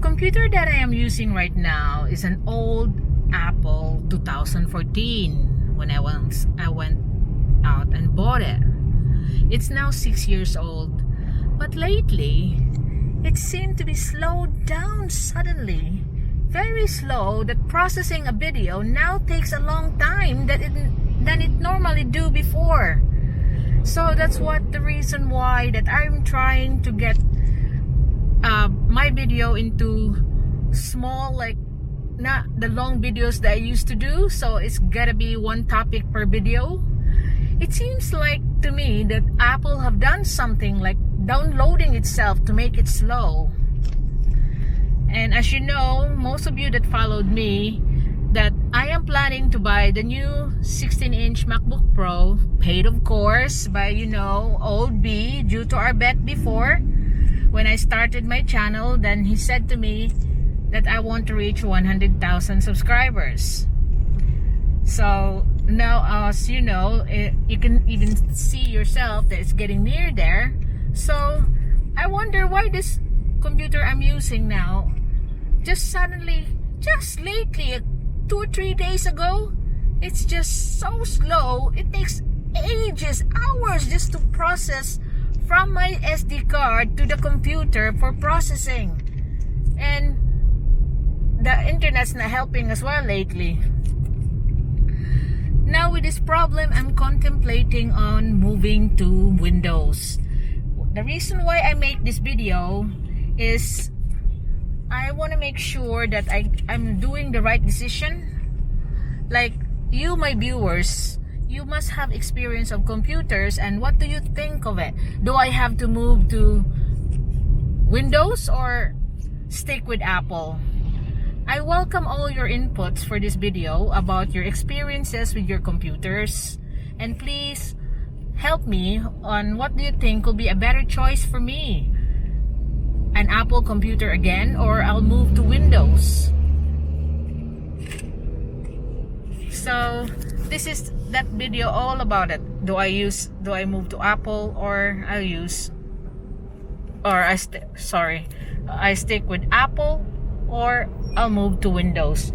computer that I am using right now is an old Apple 2014 when I went out and bought it. It's now 6 years old, but lately it seemed to be slowed down suddenly. Very slow, that processing a video now takes a long time than it normally do before. So that's what the reason why that I'm trying to get my video into small, like not the long videos that I used to do. So it's gotta be one topic per video. It seems like to me that Apple have done something like downloading itself to make it slow. And as you know, most of you that followed me, that I am planning to buy the new 16-inch MacBook Pro, paid of course by, old B, due to our bet before. When I started my channel, then he said to me that I want to reach 100,000 subscribers. So now, as you know, you can even see yourself that it's getting near there. So I wonder why this computer I'm using now, just lately, 2 or 3 days ago, it's just so slow. It takes ages, hours just to process from my SD card to the computer for processing. And the internet's not helping as well lately. Now with this problem, I'm contemplating on moving to Windows. The reason why I make this video is I want to make sure that I'm doing the right decision. Like you, my viewers, you must have experience of computers, and what do you think of it? Do I have to move to Windows or stick with Apple? I welcome all your inputs for this video about your experiences with your computers, and please help me on what do you think will be a better choice for me. An Apple computer again, or I'll move to Windows. So this is that video all about it. Do I move to Apple, or I stick with Apple, or I'll move to Windows.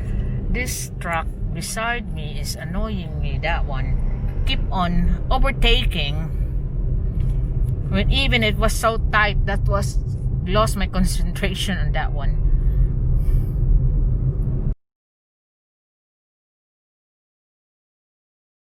This truck beside me is annoying me, that one. Keep on overtaking. When even it was so tight, that was lost my concentration on that one.